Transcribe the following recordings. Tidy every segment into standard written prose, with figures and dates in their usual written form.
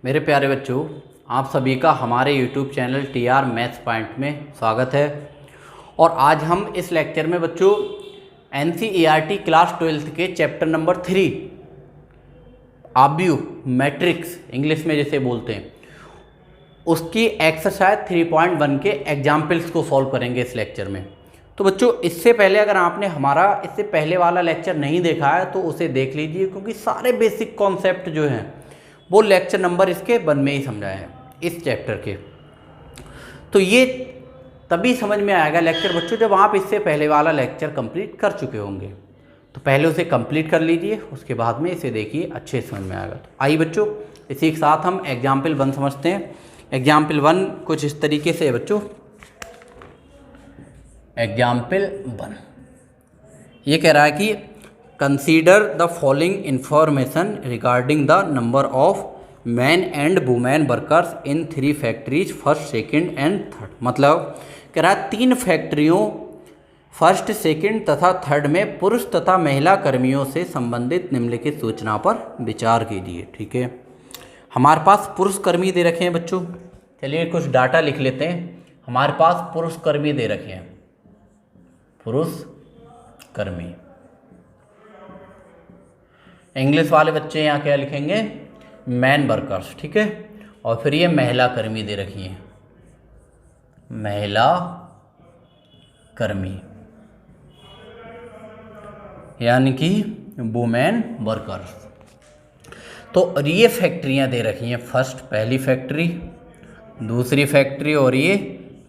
मेरे प्यारे बच्चों, आप सभी का हमारे YouTube channel TR maths point में स्वागत है। और आज हम इस लेक्चर में बच्चों NCERT क्लास 12th के चैप्टर नंबर 3 आब्यू मैट्रिक्स इंग्लिश में जैसे बोलते हैं उसकी एक्सरसाइज 3.1 के एग्जाम्पल्स को सॉल्व करेंगे इस लेक्चर में। तो बच्चों, इससे पहले अगर आपने हमारा इससे पहले वाला लेक्चर नहीं देखा है तो उसे देख लीजिए, क्योंकि सारे बेसिक कॉन्सेप्ट जो हैं वो लेक्चर नंबर इसके 1 में ही समझाए हैं इस चैप्टर के। तो ये तभी समझ में आएगा लेक्चर बच्चों जब आप इससे पहले वाला लेक्चर कंप्लीट कर चुके होंगे। तो पहले उसे कंप्लीट कर लीजिए, उसके बाद में इसे देखिए, अच्छे समझ में आएगा। तो आइए बच्चों, इसी के साथ हम एग्जाम्पल 1 समझते हैं। एग्जाम्पल 1 कुछ इस तरीके से है बच्चों। एग्जाम्पल 1 ये कह रहा है कि consider the following information regarding the number of man and women workers in 3 factories first, second and third. मतलब कह रहा है 3 फैक्ट्रियों फर्स्ट, सेकंड तथा थर्ड में पुरुष तथा महिला कर्मियों से संबंधित निम्नलिखित सूचना पर विचार कीजिए। ठीक है, हमारे पास पुरुष कर्मी दे रखे हैं बच्चों। चलिए कुछ डाटा लिख लेते हैं। हमारे पास पुरुष कर्मी दे रखे हैं, पुरुष कर्मी। इंग्लिश वाले बच्चे यहाँ क्या लिखेंगे? Man workers. ठीक है, और फिर ये महिला कर्मी दे रखी है, महिला कर्मी यानी कि वुमेन वर्कर्स। तो ये फैक्ट्रियाँ दे रखी हैं, फर्स्ट पहली फैक्ट्री, दूसरी फैक्ट्री और ये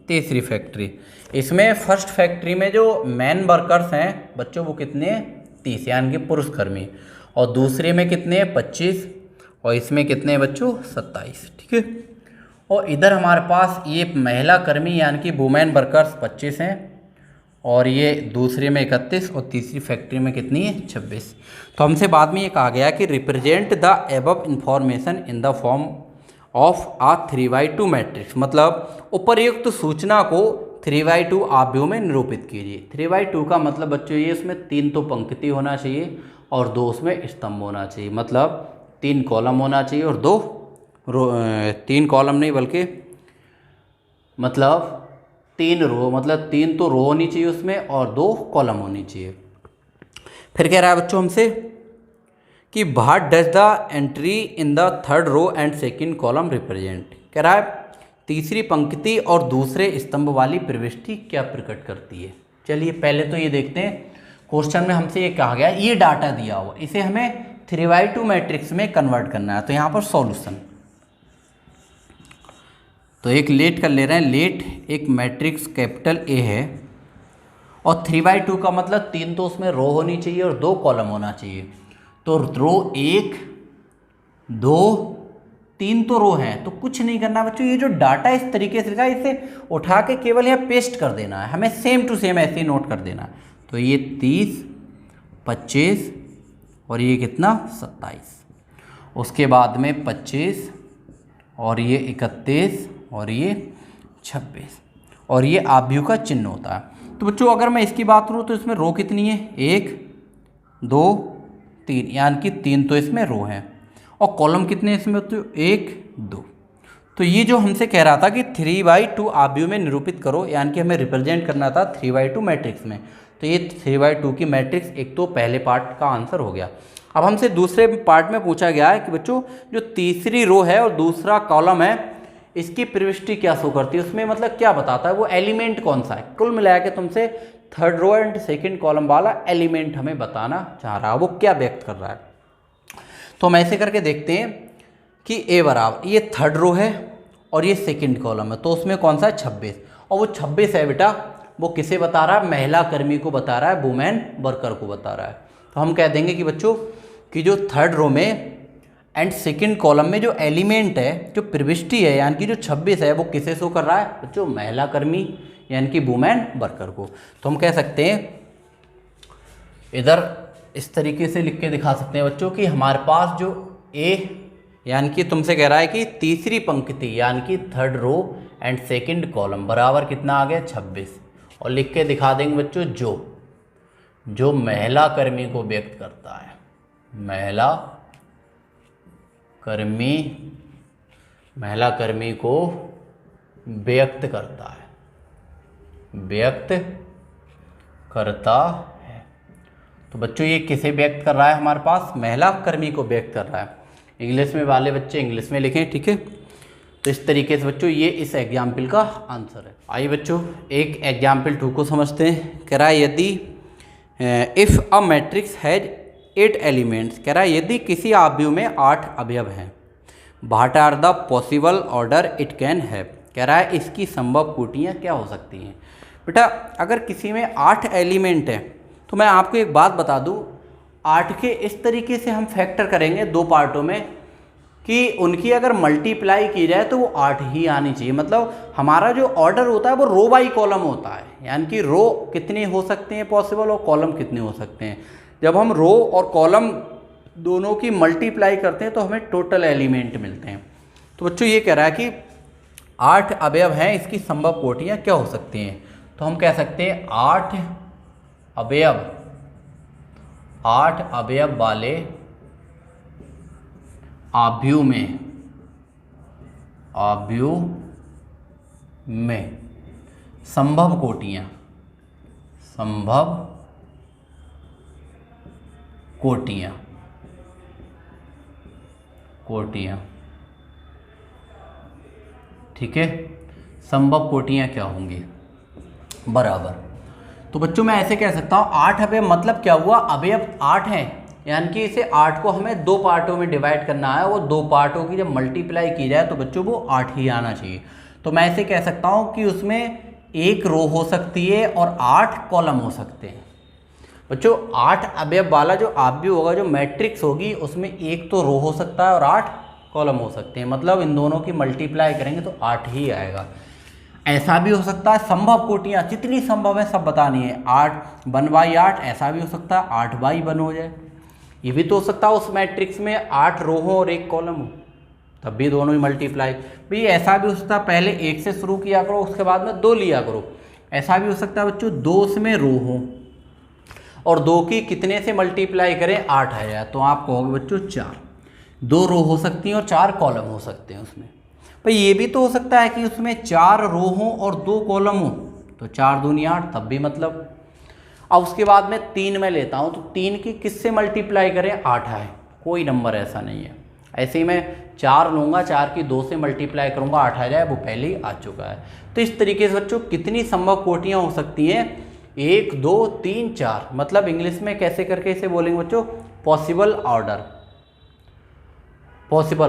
तीसरी फैक्ट्री। इसमें फर्स्ट फैक्ट्री में जो मैन वर्कर्स हैं बच्चों वो कितने हैं? 30 यानी कि पुरुष कर्मी। और दूसरे में कितने हैं? 25। और इसमें कितने हैं बच्चों? 27। ठीक है, और इधर हमारे पास ये महिला कर्मी यानी कि वुमेन वर्कर्स 25 हैं, और ये दूसरे में 31 और तीसरी फैक्ट्री में कितनी है? 26। तो हमसे बाद में ये कहा गया कि represent the above information in the form of a 3/2 matrix. मतलब उपर्युक्त सूचना को 3/2 आव्यूह में निरूपित कीजिए। 3/2 का मतलब बच्चों ये इसमें 3 तो पंक्ति होना चाहिए और 2 उसमें स्तंभ होना चाहिए। मतलब 3 कॉलम होना चाहिए और 2 रो। 3 कॉलम नहीं बल्कि मतलब 3 रो, मतलब 3 तो रो होनी चाहिए उसमें और 2 कॉलम होनी चाहिए। फिर कह रहा है बच्चों हमसे कि what does the entry in the third row and second column represent. कह रहा है तीसरी पंक्ति और दूसरे स्तंभ वाली प्रविष्टि क्या प्रकट करती है। चलिए पहले तो ये देखते हैं। क्वेश्चन में हमसे ये कहा गया, ये डाटा दिया हुआ, इसे हमें 3/2 मैट्रिक्स में कन्वर्ट करना है। तो यहाँ पर सॉल्यूशन, तो एक लेट कर ले रहे हैं। लेट एक मैट्रिक्स कैपिटल ए है और 3/2 का मतलब 3 तो उसमें रो होनी चाहिए और 2 कॉलम होना चाहिए। तो रो 1, 2, 3 तो रो हैं, तो कुछ नहीं करना बच्चों। ये जो डाटा इस तरीके से लिखा है इसे उठा के केवल यहाँ पेस्ट कर देना है, हमें सेम टू सेम ऐसे ही नोट कर देना है। तो ये 30, 25 और ये कितना? 27। उसके बाद में 25 और ये 31 और ये 26 और ये आव्यूह का चिन्ह होता है। तो बच्चों अगर मैं इसकी बात करूँ तो इसमें रो कितनी है? 1, 2, 3 यानी कि 3 तो इसमें रो हैं। और कॉलम कितने इसमें? तो 1, 2। तो ये जो हमसे कह रहा था कि 3/2 आव्यूह में निरूपित करो, यानी कि हमें रिप्रेजेंट करना था 3/2 मैट्रिक्स में। तो ये 3/2 की मैट्रिक्स एक तो पहले पार्ट का आंसर हो गया। अब हमसे दूसरे पार्ट में पूछा गया है कि बच्चों जो तीसरी रो है और दूसरा कॉलम है इसकी प्रविष्टि क्या शो करती है, उसमें मतलब क्या बताता है, वो एलिमेंट कौन सा है। कुल मिला के तुमसे third row and second column वाला एलिमेंट हमें बताना चाह रहा है, वो क्या व्यक्त कर रहा है। तो हम ऐसे करके देखते हैं कि ए बराबर ये थर्ड रो है और ये सेकंड कॉलम है, तो उसमें कौन सा है? 26। और वो 26 है बेटा, वो किसे बता रहा है? महिला कर्मी को बता रहा है, वुमेन वर्कर को बता रहा है। तो हम कह देंगे कि बच्चों कि जो थर्ड रो में एंड सेकंड कॉलम में जो एलिमेंट है, जो प्रविष्टि है यानी कि जो 26 है, वो किसे शो कर रहा है बच्चों? महिला कर्मी यानी कि वुमेन वर्कर को। तो हम कह सकते हैं इधर इस तरीके से लिख के दिखा सकते हैं बच्चों कि हमारे पास जो ए यानी कि तुमसे कह रहा है कि तीसरी पंक्ति यानी कि third row and second column बराबर कितना आ गया? 26। और लिख के दिखा देंगे बच्चों जो महिला कर्मी को व्यक्त करता है, महिला कर्मी महिला कर्मी को व्यक्त करता है, व्यक्त करता है। तो बच्चों ये किसे व्यक्त कर रहा है, हमारे पास महिला कर्मी को व्यक्त कर रहा है। इंग्लिश में वाले बच्चे इंग्लिश में लिखें, ठीक है। तो इस तरीके से बच्चों ये इस एग्जाम्पल का आंसर है। आइए बच्चों एक एग्जाम्पल 2 को समझते हैं। कह रहा है यदि if a matrix has 8 elements, कह रहा है यदि किसी आव्यूह में 8 अवयव हैं, what are the possible order it can have, कह रहा है इसकी संभव कोटियाँ क्या हो सकती हैं। बेटा अगर किसी में 8 एलिमेंट हैं तो मैं आपको एक बात बता दूं, 8 के इस तरीके से हम फैक्टर करेंगे 2 पार्टों में कि उनकी अगर मल्टीप्लाई की जाए तो वो 8 ही आनी चाहिए। मतलब हमारा जो ऑर्डर होता है वो रो बाई कॉलम होता है, यानी कि रो कितने हो सकते हैं पॉसिबल और कॉलम कितने हो सकते हैं। जब हम रो और कॉलम दोनों की मल्टीप्लाई करते हैं तो हमें टोटल एलिमेंट मिलते हैं। तो बच्चों ये कह रहा है कि 8 अवयव हैं, इसकी संभव कोटियाँ क्या हो सकती हैं। तो हम कह सकते हैं 8 अवयव वाले आव्यूह में संभव कोटियाँ, ठीक है। संभव कोटियाँ क्या होंगी, बराबर। तो बच्चों मैं ऐसे कह सकता हूँ 8 अवयव मतलब क्या हुआ, अवयव 8 हैं, यानी कि इसे 8 को हमें 2 पार्टों में डिवाइड करना है। वो 2 पार्टों की जब मल्टीप्लाई की जाए तो बच्चों वो 8 ही आना चाहिए। तो मैं ऐसे कह सकता हूँ कि उसमें 1 रो हो सकती है और 8 कॉलम हो सकते हैं। बच्चों 8 अवयव वाला जो आव्यूह होगा, जो मैट्रिक्स होगी, उसमें 1 तो रो हो सकता है और 8 कॉलम हो सकते हैं। मतलब इन दोनों की मल्टीप्लाई करेंगे तो 8 ही आएगा। ऐसा भी हो सकता है संभव कोटियाँ जितनी संभव है सब बतानी है। 8 1/8 ऐसा भी हो सकता है 8/1 हो जाए। ये भी तो हो सकता है उस मैट्रिक्स में 8 रो हो और 1 कॉलम हो, तब भी दोनों ही मल्टीप्लाई। भाई ऐसा भी हो सकता है पहले 1 से शुरू किया करो, उसके बाद में 2 लिया करो। ऐसा भी हो सकता है बच्चों 2 में रो हो और 2 की कितने से मल्टीप्लाई करें 8 आ जाए, तो आप कहोगे बच्चों 4। 2 रो हो सकती हैं और 4 कॉलम हो सकते हैं उसमें। भाई ये भी तो हो सकता है कि उसमें 4 रो हो और 2 कॉलम हो, तो 4 दूनी 8, तब भी मतलब। अब उसके बाद में 3 में लेता हूँ, तो 3 की किससे मल्टीप्लाई करें 8 आए, कोई नंबर ऐसा नहीं है। ऐसे ही मैं 4 लूँगा, 4 की 2 से मल्टीप्लाई करूँगा 8 आ जाए, वो पहले ही आ चुका है। तो इस तरीके से बच्चों कितनी संभव कोटियाँ हो सकती हैं, 1 2 3 4। मतलब इंग्लिश में कैसे करके इसे बोलेंगे बच्चों, पॉसिबल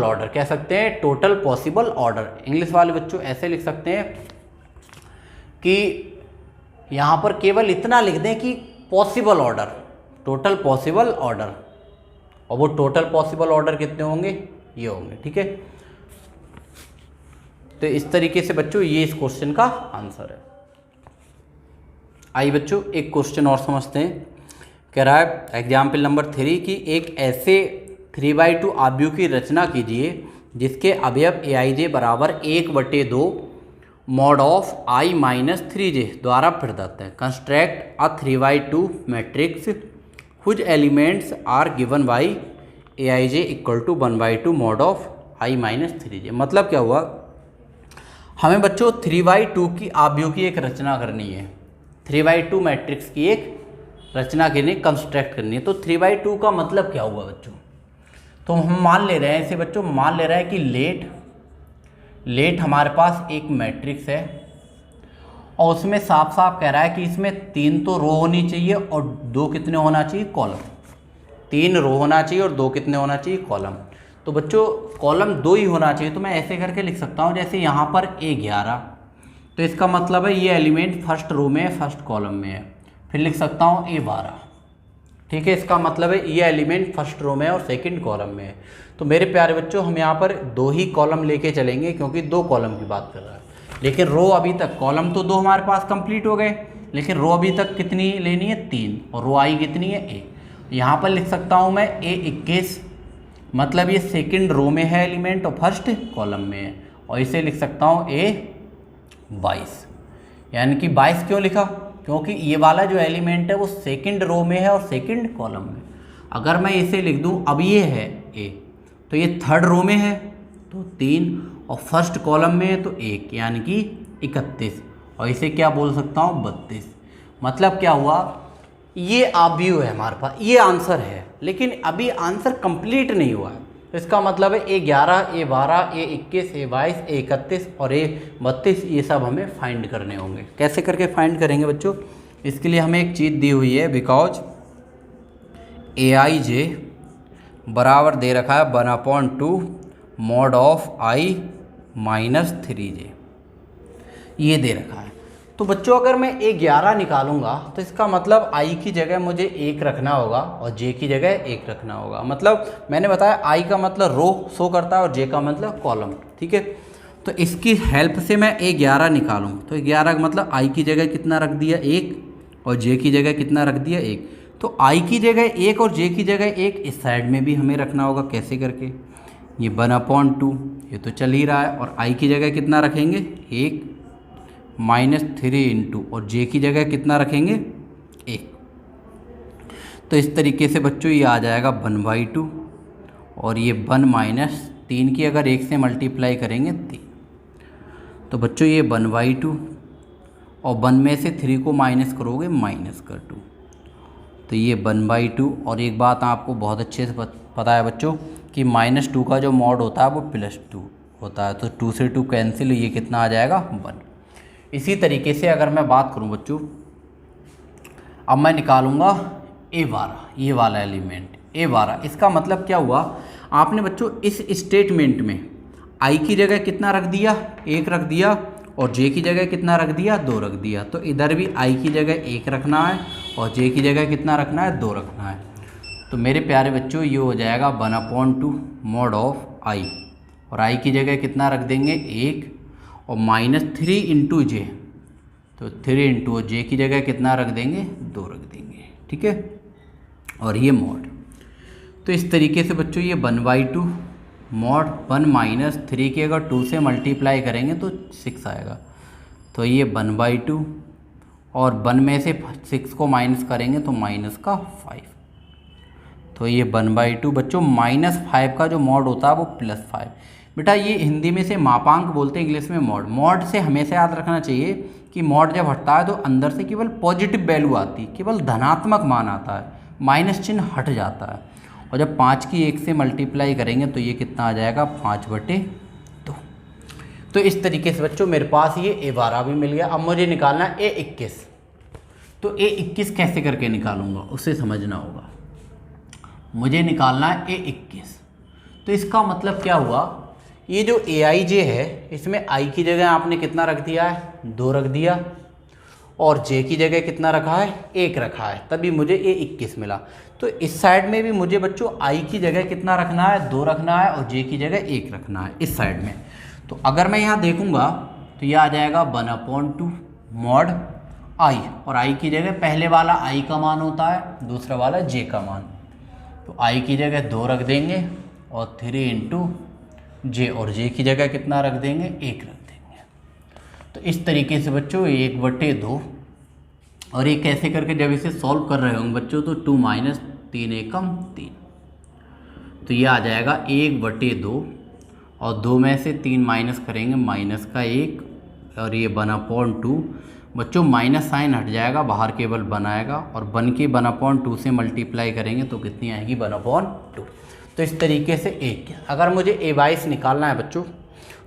ऑर्डर कह सकते हैं, टोटल पॉसिबल ऑर्डर। इंग्लिश वाले बच्चों ऐसे लिख सकते हैं कि यहाँ पर केवल इतना लिख दें कि possible order, total possible order, और वो टोटल पॉसिबल ऑर्डर कितने होंगे, ये होंगे, ठीक है। तो इस तरीके से बच्चों ये इस क्वेश्चन का आंसर है। आइए बच्चों एक क्वेश्चन और समझते हैं। कह रहा है एग्जाम्पल नंबर 3 की एक ऐसे 3/2 आव्यूह की रचना कीजिए जिसके अवयव aij बराबर 1/2 मॉड ऑफ i - 3j द्वारा प्रदत्त है। Construct a 3/2 matrix whose elements are given by aij = 1/2 mod of i - 3j। मतलब क्या हुआ, हमें बच्चों 3/2 की आव्यूह की एक रचना करनी है, 3/2 मैट्रिक्स की एक रचना करनी, कंस्ट्रक्ट करनी है। तो 3/2 का मतलब क्या हुआ बच्चों, तो हम मान ले रहे हैं इसे बच्चों, मान ले रहा है कि लेट हमारे पास एक मैट्रिक्स है और उसमें साफ साफ कह रहा है कि इसमें 3 तो रो होनी चाहिए और 2 कितने होना चाहिए, कॉलम। 3 रो होना चाहिए और 2 कितने होना चाहिए, कॉलम। तो बच्चों कॉलम 2 ही होना चाहिए। तो मैं ऐसे करके लिख सकता हूँ, जैसे यहाँ पर A11, तो इसका मतलब है ये एलिमेंट फर्स्ट रो में है, फर्स्ट कॉलम में है। फिर लिख सकता हूँ A12, ठीक है, इसका मतलब है ये एलिमेंट फर्स्ट रो में है और सेकंड कॉलम में है। तो मेरे प्यारे बच्चों हम यहाँ पर 2 ही कॉलम लेके चलेंगे क्योंकि 2 कॉलम की बात कर रहा है। लेकिन रो अभी तक, कॉलम तो 2 हमारे पास कंप्लीट हो गए, लेकिन रो अभी तक कितनी लेनी है, 3, और रो आई कितनी है, A। यहाँ पर लिख सकता हूँ मैं A21, मतलब ये सेकंड रो में है एलिमेंट और फर्स्ट कॉलम में है। और इसे लिख सकता हूँ A22, यानी कि 22 क्यों लिखा, क्योंकि ये वाला जो एलिमेंट है वो सेकंड रो में है और सेकंड कॉलम में। अगर मैं इसे लिख दूं, अब ये है A, तो ये थर्ड रो में है तो 3, और फर्स्ट कॉलम में है तो 1 यानी कि 31, और इसे क्या बोल सकता हूँ 32। मतलब क्या हुआ, ये आव्यूह है हमारे पास, ये आंसर है, लेकिन अभी आंसर कंप्लीट नहीं हुआ है। तो इसका मतलब है A11, A12, A21, A22, A31 और A32 ये सब हमें फाइंड करने होंगे। कैसे करके फाइंड करेंगे बच्चों, इसके लिए हमें एक चीज़ दी हुई है, बिकॉज AIJ बराबर दे रखा है 1/2 mod of I minus 3J, ये दे रखा है। तो बच्चों अगर मैं A11 निकालूंगा तो इसका मतलब I की जगह मुझे 1 रखना होगा और J की जगह 1 रखना होगा। मतलब मैंने बताया I का मतलब रो शो करता है और J का मतलब कॉलम, ठीक है। तो इसकी हेल्प से मैं A11 निकालूँ तो 11 का मतलब I की जगह कितना रख दिया 1 और J की जगह कितना रख दिया 1। तो I की जगह 1 और J की जगह 1 इस साइड में भी हमें रखना होगा। कैसे करके, ये 1/2 ये तो चल ही रहा है, और I की जगह कितना रखेंगे 1 माइनस 3 इंटू, और J की जगह कितना रखेंगे 1। तो इस तरीके से बच्चों ये आ जाएगा 1/2, और ये 1 माइनस 3 की अगर 1 से मल्टीप्लाई करेंगे 3। तो बच्चों ये 1/2 और 1 में से 3 को माइनस करोगे माइनस कर 2, तो ये 1/2। और एक बात आपको बहुत अच्छे से पता है बच्चों कि -2 का जो मॉड होता है वो +2 होता है, तो 2 से 2 कैंसिल, ये कितना आ जाएगा 1। इसी तरीके से अगर मैं बात करूं बच्चों, अब मैं निकालूंगा A12, ये वाला एलिमेंट A12। इसका मतलब क्या हुआ, आपने बच्चों इस स्टेटमेंट में I की जगह कितना रख दिया 1 रख दिया, और J की जगह कितना रख दिया 2 रख दिया। तो इधर भी I की जगह 1 रखना है और J की जगह कितना रखना है 2 रखना है। तो मेरे प्यारे बच्चों ये हो जाएगा 1/2 mod ऑफ I, और I की जगह कितना रख देंगे 1 और -3 इंटू J, तो 3 इंटू, और J की जगह कितना रख देंगे 2 रख देंगे, ठीक है। और ये मॉड, तो इस तरीके से बच्चों ये 1/2 मॉड 1 माइनस 3 की अगर 2 से मल्टीप्लाई करेंगे तो 6 आएगा। तो ये 1/2 और 1 में से 6 को माइनस करेंगे तो माइनस का 5। तो ये 1/2 बच्चों, -5 का जो मॉड होता है वो +5। बेटा ये हिंदी में से मापांक बोलते हैं, इंग्लिश में मॉड। मॉड से हमेशा याद रखना चाहिए कि मॉड जब हटता है तो अंदर से केवल पॉजिटिव वैल्यू आती है, केवल धनात्मक मान आता है, माइनस चिन्ह हट जाता है। और जब 5 की 1 से मल्टीप्लाई करेंगे तो ये कितना आ जाएगा 5/2। तो इस तरीके से बच्चों मेरे पास ये A12 भी मिल गया। अब मुझे निकालना है A21। तो A21 कैसे करके निकालूंगा उसे समझना होगा। मुझे निकालना है A21। तो इसका मतलब क्या हुआ, ये जो AIJ है इसमें I की जगह आपने कितना रख दिया है 2 रख दिया, और J की जगह कितना रखा है 1 रखा है, तभी मुझे A21 मिला। तो इस साइड में भी मुझे बच्चों I की जगह कितना रखना है 2 रखना है, और J की जगह 1 रखना है इस साइड में। तो अगर मैं यहाँ देखूँगा तो यह आ जाएगा 1/2 मॉड I, और I की जगह पहले वाला I का मान होता है, दूसरा वाला J का मान। तो I की जगह 2 रख देंगे और 3 इंटू J, और J की जगह कितना रख देंगे 1 रख देंगे। तो इस तरीके से बच्चों 1/2, और ये कैसे करके जब इसे सॉल्व कर रहे होंगे बच्चों तो 2 माइनस 3 एकम 3, तो ये आ जाएगा 1/2, और 2 में से 3 माइनस करेंगे माइनस का 1, और ये 1/2 बच्चों माइनस साइन हट जाएगा, बाहर केवल 1 आएगा, और 1 की 1/2 से मल्टीप्लाई करेंगे तो कितनी आएगी 1/2। तो इस तरीके से 1। अगर मुझे A22 निकालना है बच्चों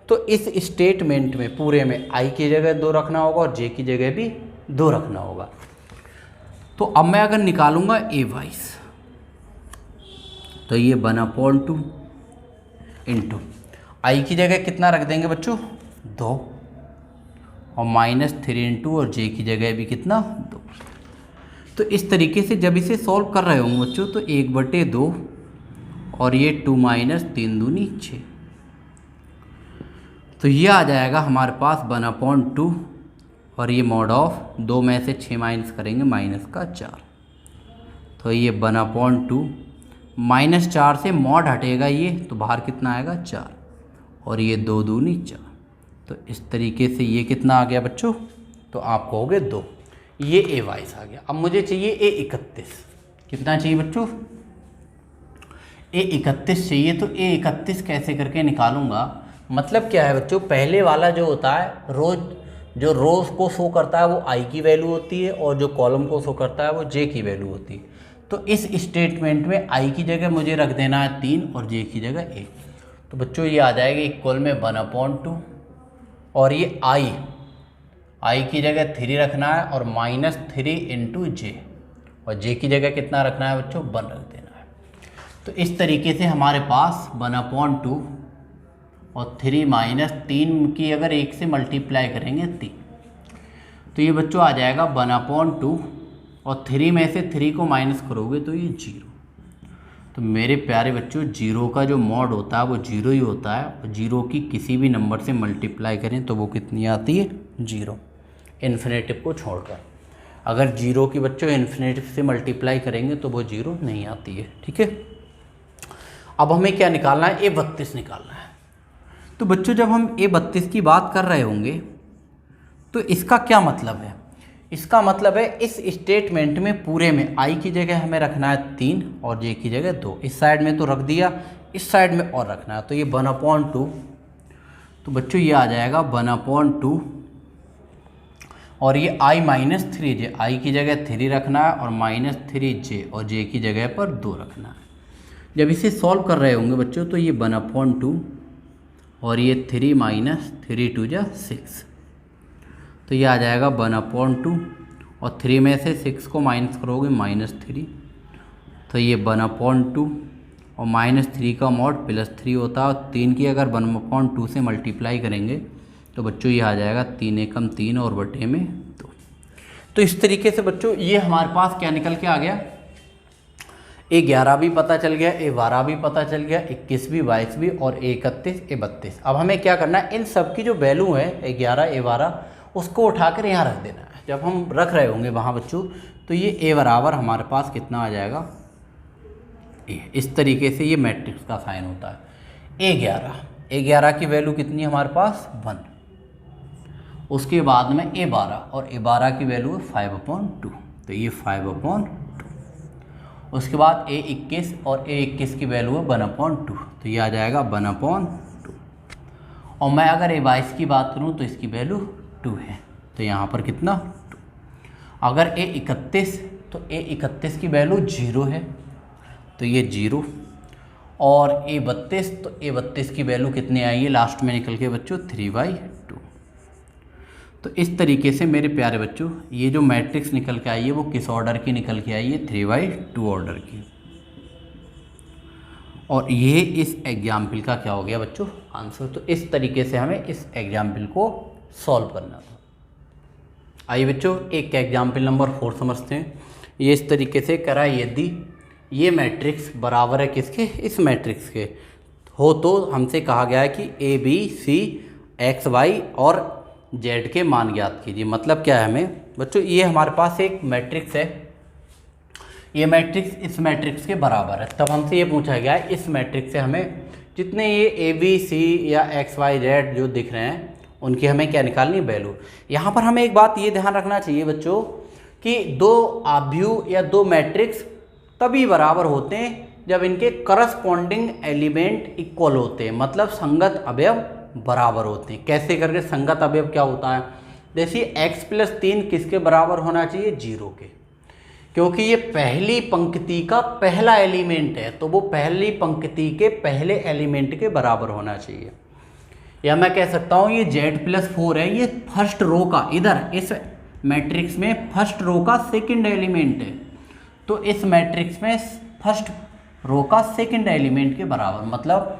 तो इस स्टेटमेंट में पूरे में I की जगह 2 रखना होगा और J की जगह भी 2 रखना होगा। तो अब मैं अगर निकालूंगा A22 तो ये 1/2 इंटू I की जगह कितना रख देंगे बच्चों 2, और -3 इंटू, और J की जगह भी कितना 2। तो इस तरीके से जब इसे सॉल्व कर रहे होंगे बच्चों तो 1/2, और ये 2 माइनस 3 दूनी 6, तो ये आ जाएगा हमारे पास 1/2, और ये मॉड ऑफ 2 में से 6 माइनस करेंगे माइनस का 4, तो ये 1/2 -4 से मॉड हटेगा ये, तो बाहर कितना आएगा 4, और ये 2 दूनी 4। तो इस तरीके से ये कितना आ गया बच्चों, तो आप कहोगे 2। ये A22 आ गया। अब मुझे चाहिए A31। कितना चाहिए बच्चों A31 चाहिए। तो A31 कैसे करके निकालूंगा, मतलब क्या है बच्चों, पहले वाला जो होता है जो रो को शो करता है वो आई की वैल्यू होती है और जो कॉलम को शो करता है वो जे की वैल्यू होती है। तो इस स्टेटमेंट में आई की जगह मुझे रख देना है 3 और जे की जगह 1। तो बच्चों ये आ जाएगा इक्वल में 1/2 और ये आई की जगह 3 रखना है और -3 × जे और जे की जगह कितना रखना है बच्चों 1 रख देना है। तो इस तरीके से हमारे पास 1/2 और 3 -3 की अगर 1 से मल्टीप्लाई करेंगे 3, तो ये बच्चों आ जाएगा 1/2 और 3 में से 3 को माइनस करोगे तो ये 0। तो मेरे प्यारे बच्चों 0 का जो मॉड होता है वो 0 ही होता है और 0 की किसी भी नंबर से मल्टीप्लाई करें तो वो कितनी आती है 0, इन्फिनेटिव को छोड़कर। अगर 0 की बच्चों इन्फिनेटिव से मल्टीप्लाई करेंगे तो वो 0 नहीं आती है। ठीक है, अब हमें क्या निकालना है, A32 निकालना है। तो बच्चों जब हम A32 की बात कर रहे होंगे तो इसका क्या मतलब है, इसका मतलब है इस स्टेटमेंट में पूरे में आई की जगह हमें रखना है 3 और जे की जगह 2। इस साइड में तो रख दिया, इस साइड में और रखना है। तो ये 1/2, तो बच्चों ये आ जाएगा 1/2 और ये i -3 जे, आई की जगह 3 रखना है और -3 जे और जे की जगह पर 2 रखना है। जब इसे सॉल्व कर रहे होंगे बच्चों तो ये 1/2 और ये 3 -3 2 जा 6, तो ये आ जाएगा 1/2 और 3 में से 6 को माइनस करोगे -3, तो ये 1/2 और -3 का मॉड +3 होता है और 3 की अगर 1/2 से मल्टीप्लाई करेंगे तो बच्चों ये आ जाएगा 3 एकम 3 और बटे में 2। तो इस तरीके से बच्चों ये हमारे पास क्या निकल के आ गया, A11 भी पता चल गया, A12 भी पता चल गया, 21 भी, 22 भी और A31 A32। अब हमें क्या करना है, इन सब की जो वैल्यू है A11 A12 उसको उठाकर यहाँ रख देना है। जब हम रख रहे होंगे वहाँ बच्चों तो ये A बराबर हमारे पास कितना आ जाएगा A। इस तरीके से ये मैट्रिक्स का साइन होता है। A11 की वैल्यू कितनी है हमारे पास 1, उसके बाद में A12 और A12 की वैल्यू है 5/2, तो ये 5/2। उसके बाद A21 और A21 की वैल्यू है 1/2, तो ये आ जाएगा 1/2। और मैं अगर A22 की बात करूँ तो इसकी वैल्यू 2 है, तो यहाँ पर कितना 2। अगर A31 तो A31 की वैल्यू 0 है, तो ये 0। और A32 तो A32 की वैल्यू कितनी आई है लास्ट में निकल के बच्चों 3/2। तो इस तरीके से मेरे प्यारे बच्चों ये जो मैट्रिक्स निकल के आई है वो किस ऑर्डर की निकल के आई है, 3/2 ऑर्डर की। और ये इस एग्जाम्पल का क्या हो गया बच्चों आंसर। तो इस तरीके से हमें इस एग्जाम्पल को सॉल्व करना था। आइए बच्चों एक एग्जाम्पल नंबर 4 समझते हैं। ये इस तरीके से करा, यदि ये मैट्रिक्स बराबर है किसके, इस मैट्रिक्स के हो तो हमसे कहा गया है कि ABC XY और Z के मान ज्ञात कीजिए। मतलब क्या है हमें बच्चों, ये हमारे पास एक मैट्रिक्स है, ये मैट्रिक्स इस मैट्रिक्स के बराबर है। तब हमसे ये पूछा गया है इस मैट्रिक्स से हमें जितने ये ABC या XYZ जो दिख रहे हैं उनकी हमें क्या निकालनी है, वैल्यू। यहाँ पर हमें एक बात ये ध्यान रखना चाहिए बच्चों कि दो आव्यूह या दो मैट्रिक्स तभी बराबर होते हैं जब इनके करस्पॉन्डिंग एलिमेंट इक्वल होते हैं, मतलब संगत अवयव बराबर होते हैं। कैसे करके संगत अवयव क्या होता है, देखिए x + 3 किसके बराबर होना चाहिए, 0 के, क्योंकि ये पहली पंक्ति का पहला एलिमेंट है, तो वो पहली पंक्ति के पहले एलिमेंट के बराबर होना चाहिए। या मैं कह सकता हूँ ये Z+4 है, ये फर्स्ट रो का, इधर इस मैट्रिक्स में फर्स्ट रो का सेकंड एलिमेंट है, तो इस मैट्रिक्स में फर्स्ट रो का सेकंड एलिमेंट के बराबर, मतलब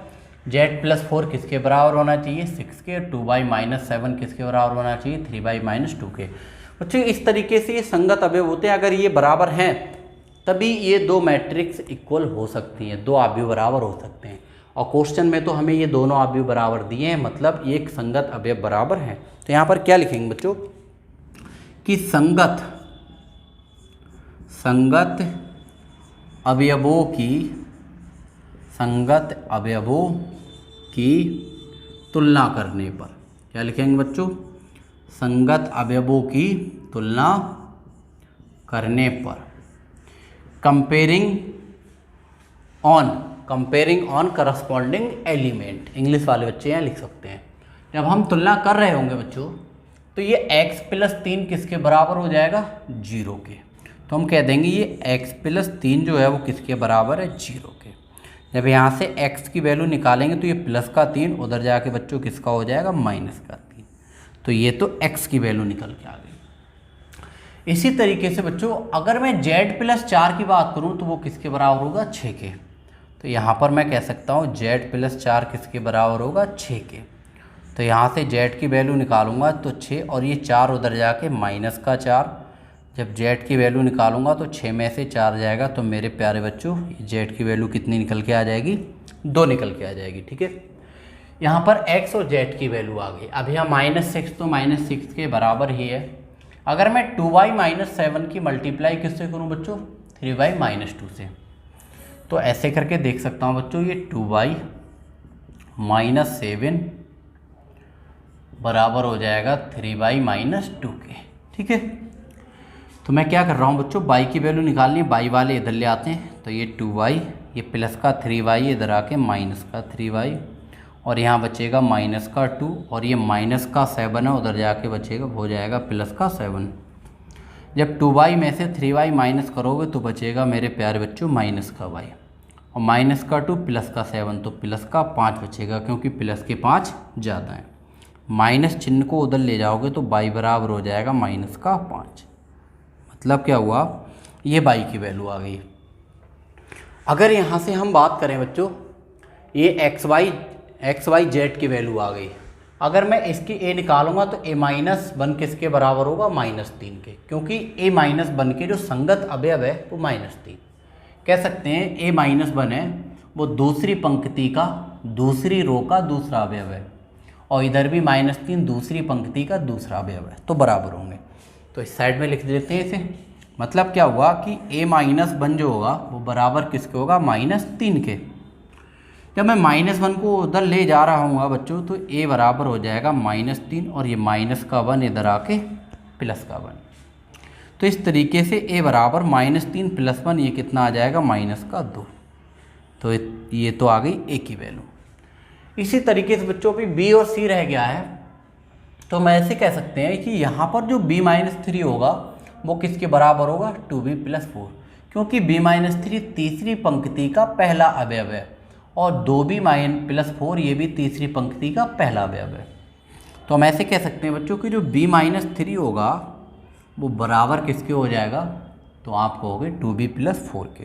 Z+4 किसके बराबर होना चाहिए, 6 के। 2/-7 किसके बराबर होना चाहिए, 3/-2 के। बच्चों इस तरीके से ये संगत अवयव होते हैं, अगर ये बराबर हैं तभी ये दो मैट्रिक्स इक्वल हो सकती हैं, दो आव्यूह बराबर हो सकते हैं। और क्वेश्चन में तो हमें ये दोनों आव्यूह बराबर दिए हैं, मतलब एक संगत अवयव बराबर हैं। तो यहाँ पर क्या लिखेंगे बच्चों कि संगत अवयवों की तुलना करने पर, क्या लिखेंगे बच्चों, संगत अवयवों की तुलना करने पर, comparing comparing on corresponding element, English वाले बच्चे यहाँ लिख सकते हैं। जब हम तुलना कर रहे होंगे बच्चों तो ये x प्लस 3 किसके बराबर हो जाएगा, 0 के। तो हम कह देंगे ये x प्लस 3 जो है वो किसके बराबर है, 0 के। जब यहाँ से x की वैल्यू निकालेंगे तो ये प्लस का 3 उधर जाके बच्चों किसका हो जाएगा, माइनस का 3। तो ये तो x की वैल्यू निकल के आ गई। इसी तरीके से बच्चों अगर मैं z प्लस 4 की बात करूँ तो वो किसके बराबर होगा, 6 के। तो यहाँ पर मैं कह सकता हूँ z प्लस 4 किसके बराबर होगा, 6 के। तो यहाँ से z की वैल्यू निकालूंगा तो 6 और ये 4 उधर जाके माइनस का 4। जब z की वैल्यू निकालूंगा तो 6 में से 4 जाएगा, तो मेरे प्यारे बच्चों z की वैल्यू कितनी निकल के आ जाएगी, 2 निकल के आ जाएगी। ठीक है, यहाँ पर x और z की वैल्यू आ गई। अब यहाँ -6 तो -6 के बराबर ही है। अगर मैं 2y-7 की मल्टीप्लाई किससे करूँ बच्चों, 3y-2 से, तो ऐसे करके देख सकता हूँ बच्चों ये 2y-7 बराबर हो जाएगा 3y-2 के। ठीक है, तो मैं क्या कर रहा हूँ बच्चों, y की वैल्यू निकालनी है, y वाले इधर ले आते हैं। तो ये 2y, ये प्लस का 3y इधर आके माइनस का 3y, और यहाँ बचेगा माइनस का 2, और ये माइनस का 7 है उधर जाके बचेगा, हो जाएगा प्लस का 7। जब 2y में से 3y माइनस करोगे तो बचेगा मेरे प्यारे बच्चों माइनस का y, और माइनस का 2 प्लस का 7 तो प्लस का 5 बचेगा, क्योंकि प्लस के 5 ज़्यादा है। माइनस चिन्ह को उधर ले जाओगे तो y बराबर हो जाएगा माइनस का 5। मतलब क्या हुआ, ये y की वैल्यू आ गई। अगर यहाँ से हम बात करें बच्चों, ये x y z की वैल्यू आ गई। अगर मैं इसकी a निकालूंगा तो a-1 किसके बराबर होगा, -3 के, क्योंकि a-1 के जो संगत अवयव है वो -3। कह सकते हैं a-1 है वो दूसरी पंक्ति का, दूसरी रो का दूसरा अवयव है, और इधर भी -3 दूसरी पंक्ति का दूसरा अवयव है, तो बराबर होंगे। तो इस साइड में लिख देते हैं इसे। मतलब क्या हुआ कि a-1 जो होगा वो बराबर किसके होगा, -3 के। जब मैं -1 को उधर ले जा रहा हूँ बच्चों तो a बराबर हो जाएगा -3, और ये माइनस का 1 इधर आके प्लस का 1। तो इस तरीके से a बराबर -3 + 1, ये कितना आ जाएगा, -2। तो ये तो आ गई a की वैल्यू। इसी तरीके से बच्चों अभी b और c रह गया है, तो मैं ऐसे कह सकते हैं कि यहाँ पर जो b-3 होगा वो किसके बराबर होगा, 2b + 4, क्योंकि b-3 तीसरी पंक्ति का पहला अवयव है, और 2b + 4 ये भी तीसरी पंक्ति का पहला अवयव है। तो हम ऐसे कह सकते हैं बच्चों कि जो b-3 होगा वो बराबर किसके हो जाएगा, तो आप कहोगे 2b + 4 के,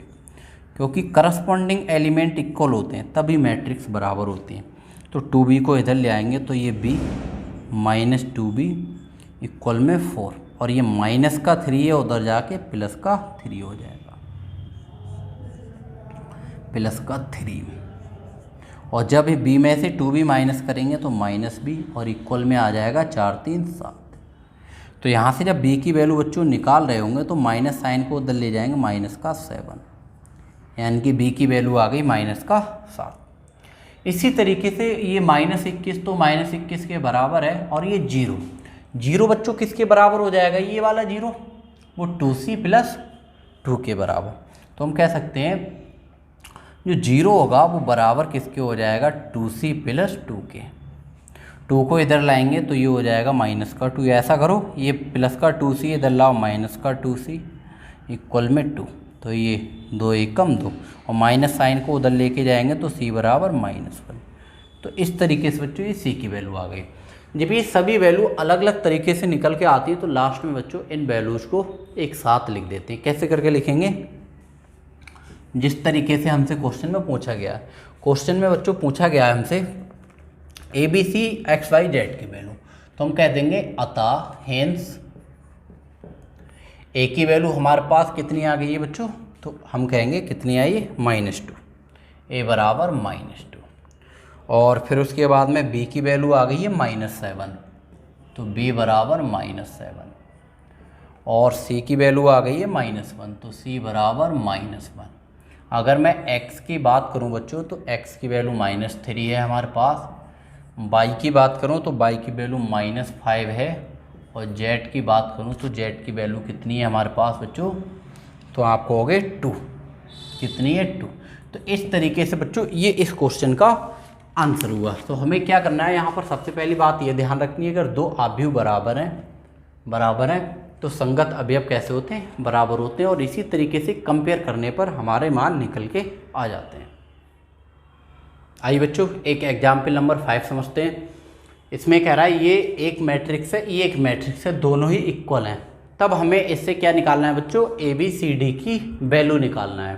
क्योंकि करस्पॉन्डिंग एलिमेंट इक्वल होते हैं तभी मैट्रिक्स बराबर होती हैं। तो 2b को इधर ले आएंगे तो ये b -2b इक्वल में 4, और ये माइनस का 3 है उधर जाके प्लस का 3 हो जाएगा, प्लस का 3। और जब b में से 2b माइनस करेंगे तो -b, और इक्वल में आ जाएगा 4 3 7। तो यहाँ से जब b की वैल्यू बच्चों निकाल रहे होंगे तो माइनस साइन को उधर ले जाएंगे, -7, यानी कि b की वैल्यू आ गई -7। इसी तरीके से ये -21 तो -21 के बराबर है, और ये 0 बच्चों किसके बराबर हो जाएगा, ये वाला 0 वो 2c + 2 के बराबर। तो हम कह सकते हैं जो 0 होगा वो बराबर किसके हो जाएगा, 2c + 2 के। 2 को इधर लाएंगे तो ये हो जाएगा -2। ऐसा करो, ये प्लस का 2c इधर लाओ, -2c इक्वल में 2। तो ये 2 एकम 2, और माइनस साइन को उधर लेके जाएंगे तो c बराबर -1। तो इस तरीके से बच्चों ये c की वैल्यू आ गई। जब ये सभी वैल्यू अलग अलग तरीके से निकल के आती है तो लास्ट में बच्चों इन वैल्यूज़ को एक साथ लिख देते हैं। कैसे करके लिखेंगे, जिस तरीके से हमसे क्वेश्चन में पूछा गया है। क्वेश्चन में बच्चों पूछा गया है हमसे ABC XYZ की वैल्यू, तो हम कह देंगे अतः हेंस A की वैल्यू हमारे पास कितनी आ गई है बच्चों, तो हम कहेंगे कितनी आई है, -2, A बराबर -2। और फिर उसके बाद में B की वैल्यू आ गई है -7, तो B बराबर -7। और C की वैल्यू आ गई है -1, तो C बराबर -1। अगर मैं x की बात करूं बच्चों तो x की वैल्यू -3 है हमारे पास। y की बात करूं तो y की वैल्यू -5 है, और z की बात करूं तो z की वैल्यू कितनी है हमारे पास बच्चों, तो आप कहोगे 2। कितनी है, 2। तो इस तरीके से बच्चों ये इस क्वेश्चन का आंसर हुआ। तो हमें क्या करना है यहाँ पर, सबसे पहली बात ये ध्यान रखनी है, अगर दो आव्यूह बराबर हैं तो संगत अवयव कैसे होते हैं, बराबर होते हैं, और इसी तरीके से कंपेयर करने पर हमारे मान निकल के आ जाते हैं। आइए बच्चों एक एग्जाम्पल नंबर 5 समझते हैं। इसमें कह रहा है ये एक मैट्रिक्स है, ये एक मैट्रिक्स है, दोनों ही इक्वल हैं। तब हमें इससे क्या निकालना है बच्चों, ABCD की वैल्यू निकालना है।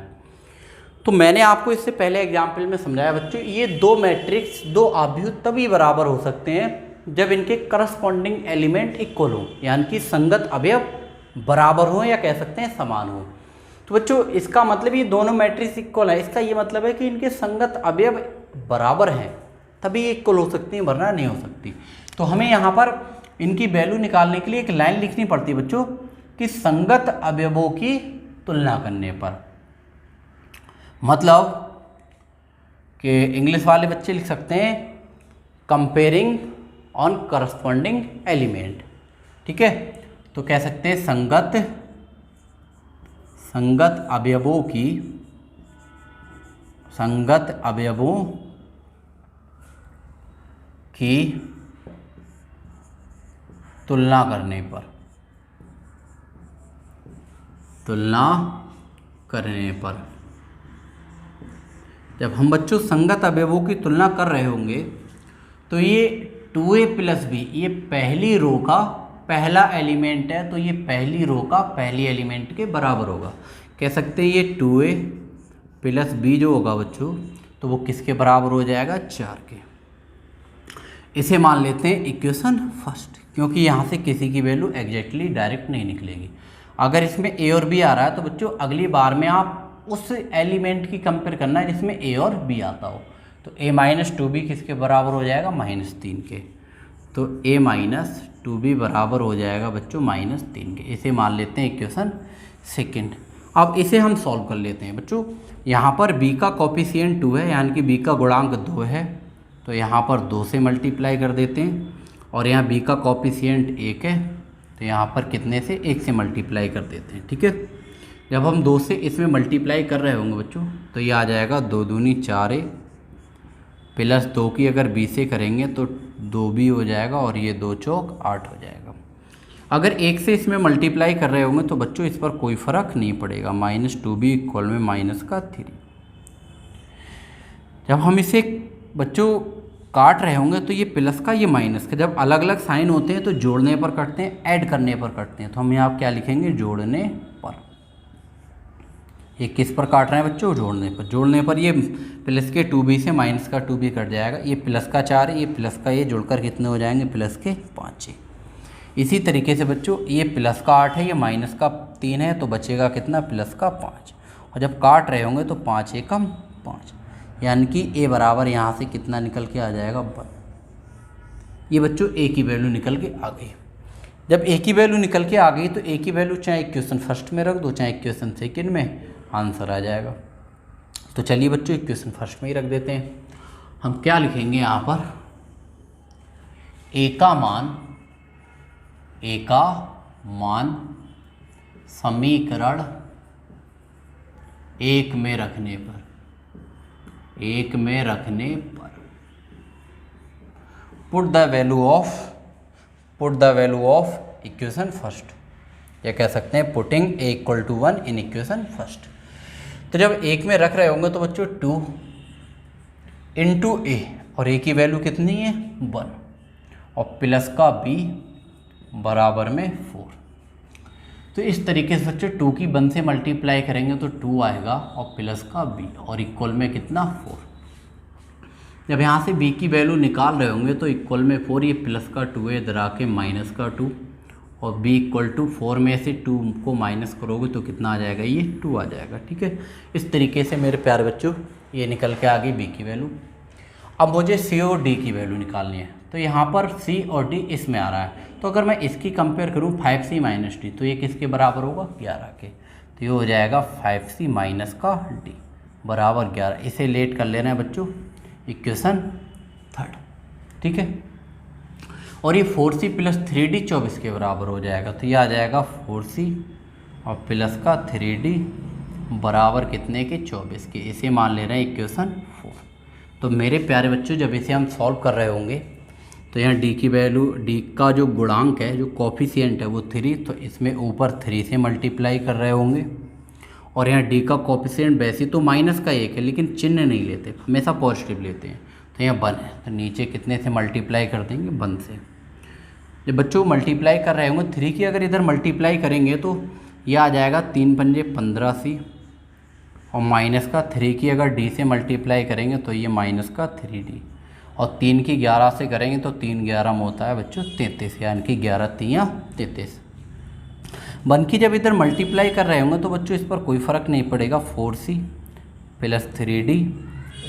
तो मैंने आपको इससे पहले एग्जाम्पल में समझाया बच्चों, ये दो मैट्रिक्स, दो आव्यूह तभी बराबर हो सकते हैं जब इनके करस्पॉन्डिंग एलिमेंट इक्वल हो, यानी कि संगत अवयव बराबर हो, या कह सकते हैं समान हो। तो बच्चों इसका मतलब ये दोनों मैट्रिक्स इक्वल है, इसका ये मतलब है कि इनके संगत अवयव बराबर हैं तभी ये इक्वल हो सकती हैं, वरना नहीं हो सकती। तो हमें यहाँ पर इनकी वैल्यू निकालने के लिए एक लाइन लिखनी पड़ती है बच्चों कि संगत अवयवों की तुलना करने पर, मतलब कि इंग्लिश वाले बच्चे लिख सकते हैं कंपेयरिंग ऑन करस्पॉन्डिंग एलिमेंट, ठीक है। तो कह सकते हैं संगत अवयवों की तुलना करने पर जब हम बच्चों संगत अवयवों की तुलना कर रहे होंगे तो ये 2a + b, ये पहली रो का पहला एलिमेंट है, तो ये पहली रो का पहली एलिमेंट के बराबर होगा। कह सकते हैं ये 2a + b जो होगा बच्चों, तो वो किसके बराबर हो जाएगा, 4 के। इसे मान लेते हैं इक्वेशन फर्स्ट, क्योंकि यहाँ से किसी की वैल्यू एग्जैक्टली डायरेक्ट नहीं निकलेगी। अगर इसमें a और b आ रहा है तो बच्चों अगली बार में आप उस एलिमेंट की कंपेयर करना है जिसमें a और b आता हो। तो a - 2b किसके बराबर हो जाएगा, -3 के। तो a - 2b बराबर हो जाएगा बच्चों -3 के। इसे मान लेते हैं इक्वेशन सेकंड। अब इसे हम सॉल्व कर लेते हैं बच्चों। यहाँ पर b का कोफिशिएंट 2 है, यानी कि b का गुणांक 2 है, तो यहाँ पर 2 से मल्टीप्लाई कर देते हैं। और यहाँ b का कोफिशिएंट 1 है, तो यहाँ पर कितने से, 1 से मल्टीप्लाई कर देते हैं, ठीक है। जब हम 2 से इसमें मल्टीप्लाई कर रहे होंगे बच्चों तो ये आ जाएगा 2 दूनी 4a + 2 की अगर b से करेंगे तो 2b हो जाएगा, और ये 2 चौक 8 हो जाएगा। अगर 1 से इसमें मल्टीप्लाई कर रहे होंगे तो बच्चों इस पर कोई फ़र्क नहीं पड़ेगा, -2b = -3। जब हम इसे बच्चों काट रहे होंगे तो ये प्लस का, ये माइनस का, जब अलग अलग साइन होते हैं तो जोड़ने पर कटते हैं, ऐड करने पर कटते हैं। तो हम यहाँ क्या लिखेंगे, जोड़ने पर। ये किस पर काट रहे हैं बच्चों, जोड़ने पर ये प्लस के 2b से माइनस का 2b कट जाएगा। ये प्लस का 4 है, ये प्लस का, ये जुड़कर कितने हो जाएंगे, प्लस के 5। इसी तरीके से बच्चों ये प्लस का 8 है, ये माइनस का 3 है, तो बचेगा कितना, प्लस का 5। और जब काट रहे होंगे तो 5 एकम 5, यानी कि a बराबर यहाँ से कितना निकल के आ जाएगा, 1। ये बच्चों a की वैल्यू निकल के आ गई। जब a की वैल्यू निकल के आ गई तो a की वैल्यू चाहे इक्वेशन फर्स्ट में रख दो चाहे इक्वेशन सेकंड में, आंसर आ जाएगा। तो चलिए बच्चों इक्वेशन फर्स्ट में ही रख देते हैं। हम क्या लिखेंगे यहाँ पर, a का मान समीकरण 1 में रखने पर put the value of equation first, या कह सकते हैं putting a = 1 in equation first. तो जब 1 में रख रहे होंगे तो बच्चों 2 × a, और a की वैल्यू कितनी है, 1, और प्लस का b बराबर में 4। तो इस तरीके से बच्चों 2 की 1 से मल्टीप्लाई करेंगे तो 2 आएगा, और प्लस का b, और इक्वल में कितना, 4। जब यहाँ से b की वैल्यू निकाल रहे होंगे तो इक्वल में 4, ये प्लस का 2 है, इधर आके माइनस का 2, और b = 4 में से 2 को माइनस करोगे तो कितना आ जाएगा, ये 2 आ जाएगा, ठीक है। इस तरीके से मेरे प्यारे बच्चों ये निकल के आ गई b की वैल्यू। अब मुझे c और d की वैल्यू निकालनी है। तो यहाँ पर c और d इसमें आ रहा है, तो अगर मैं इसकी कंपेयर करूँ 5c - d, तो ये किसके बराबर होगा, 11 के। तो ये हो जाएगा 5c - d बराबर 11। इसे लेट कर लेना है बच्चों इक्वेशन थर्ड, ठीक है। और ये 4c + 3d 24 के बराबर हो जाएगा। तो ये आ जाएगा 4c और प्लस का 3d बराबर कितने के 24 के। इसे मान ले रहे हैं इक्वेशन 4। तो मेरे प्यारे बच्चों जब इसे हम सॉल्व कर रहे होंगे तो यहाँ डी की वैल्यू, डी का जो गुणांक है, जो कोफिशिएंट है वो 3, तो इसमें ऊपर 3 से मल्टीप्लाई कर रहे होंगे। और यहाँ डी का कोफिशिएंट वैसे तो माइनस का 1 है, लेकिन चिन्ह नहीं लेते, हमेशा पॉजिटिव लेते हैं। तो यहाँ 1 है, तो नीचे कितने से मल्टीप्लाई कर देंगे, 1 से। जब बच्चों मल्टीप्लाई कर रहे होंगे 3 की अगर इधर मल्टीप्लाई करेंगे तो ये आ जाएगा 3 पंजे 15C, और माइनस का 3 की अगर डी से मल्टीप्लाई करेंगे तो ये माइनस का 3D, और 3 की 11 से करेंगे तो 3 11 में होता है बच्चों 33, यानी कि 11 3 33। 1 की जब इधर मल्टीप्लाई कर रहे होंगे तो बच्चों इस पर कोई फ़र्क नहीं पड़ेगा, 4C प्लस 3D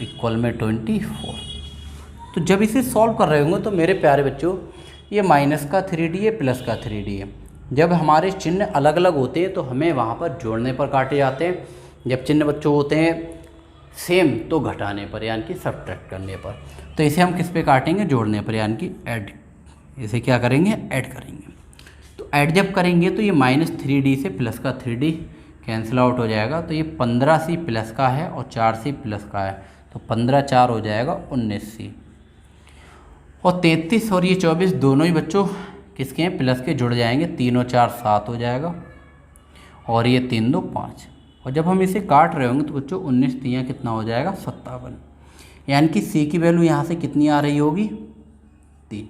इक्वल में 24। तो जब इसे सॉल्व कर रहे होंगे तो मेरे प्यारे बच्चों ये माइनस का 3D है, प्लस का 3D है। जब हमारे चिन्ह अलग अलग होते हैं तो हमें वहाँ पर जोड़ने पर काटे जाते हैं, जब चिन्ह बच्चों होते हैं सेम तो घटाने पर, यानी कि सब्ट्रैक्ट करने पर। तो इसे हम किस पे काटेंगे, जोड़ने पर, यानी कि ऐड। इसे क्या करेंगे, ऐड करेंगे। तो ऐड जब करेंगे तो ये माइनस 3D से प्लस का 3D कैंसिल आउट हो जाएगा, तो ये 15C प्लस का है और 4C प्लस का है, तो 15 4 हो जाएगा 19C, और 33 और ये 24 दोनों ही बच्चों किसके हैं, प्लस के, जुड़ जाएंगे, 3 और 4 7 हो जाएगा, और ये 3 2 5। और जब हम इसे काट रहे होंगे तो बच्चों 19 3 कितना हो जाएगा, 57, यानी कि सी की वैल्यू यहाँ से कितनी आ रही होगी, 3।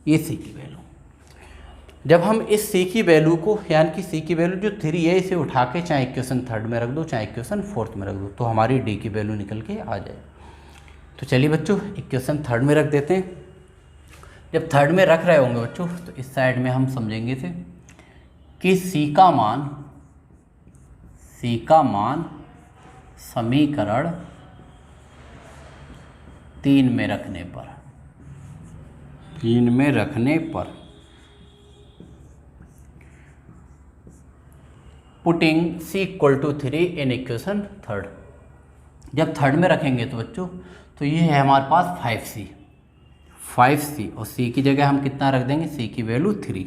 ये सी की वैल्यू। जब हम इस सी की वैल्यू को, यानी कि सी की वैल्यू जो 3 है, इसे उठा के चाहे इक्वेशन 3 में रख दो चाहे इक्वेशन 4 में रख दो, तो हमारी डी की वैल्यू निकल के आ जाए। तो चलिए बच्चों इक्वेशन 3 में रख देते हैं। जब 3 में रख रहे होंगे बच्चों तो इस साइड में हम समझेंगे इसे कि सी का मान समीकरण 3 में रखने पर putting c equal to 3 in equation 3। जब 3 में रखेंगे तो बच्चों तो ये है हमारे पास 5C, और सी की जगह हम कितना रख देंगे, सी की वैल्यू 3,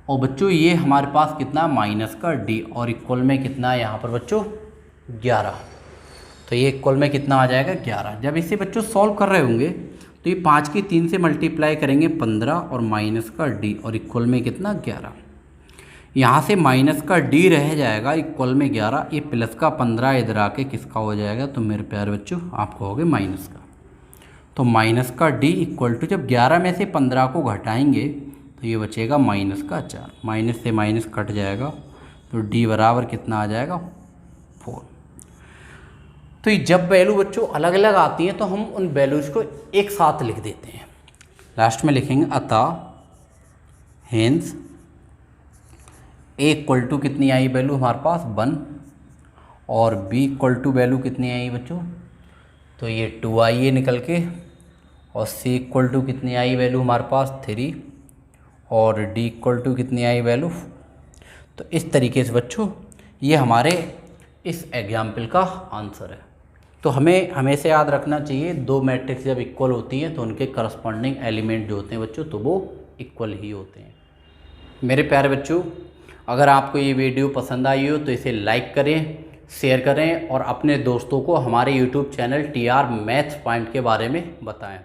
और बच्चों ये हमारे पास कितना, माइनस का डी, और इक्वल में कितना है यहाँ पर बच्चों 11, तो ये इक्वल में कितना आ जाएगा 11। जब इसे बच्चों सॉल्व कर रहे होंगे तो ये 5 की 3 से मल्टीप्लाई करेंगे 15, और माइनस का डी, और इक्वल में कितना 11। यहाँ से माइनस का डी रह जाएगा, इक्वल में 11, ये प्लस का 15 इधर आके किसका हो जाएगा, तो मेरे प्यारे बच्चों आप कहोगे माइनस का। तो माइनस का डी इक्वल टू, जब 11 में से 15 को घटाएंगे तो ये बचेगा माइनस का 4, माइनस से माइनस कट जाएगा, तो डी बराबर कितना आ जाएगा 4। तो जब वैल्यू बच्चों अलग अलग आती हैं तो हम उन वैल्यूज़ को एक साथ लिख देते हैं, लास्ट में लिखेंगे अतः हेंस ए इक्वल टू कितनी आई वैल्यू हमारे पास 1, और बी इक्वल टू वैल्यू कितनी आई बच्चों, तो ये 2 आई है निकल के, और सी इक्वल टू कितनी आई वैल्यू हमारे पास 3, और डी इक्वल टू कितनी आई वैल्यू। तो इस तरीके से बच्चों ये हमारे इस एग्जाम्पल का आंसर है। तो हमें हमेशा याद रखना चाहिए, 2 मैट्रिक्स जब इक्वल होती हैं तो उनके करस्पॉन्डिंग एलिमेंट जो होते हैं बच्चों तो वो इक्वल ही होते हैं। मेरे प्यारे बच्चों, अगर आपको ये वीडियो पसंद आई हो तो इसे लाइक करें, शेयर करें, और अपने दोस्तों को हमारे YouTube channel TR maths point के बारे में बताएं।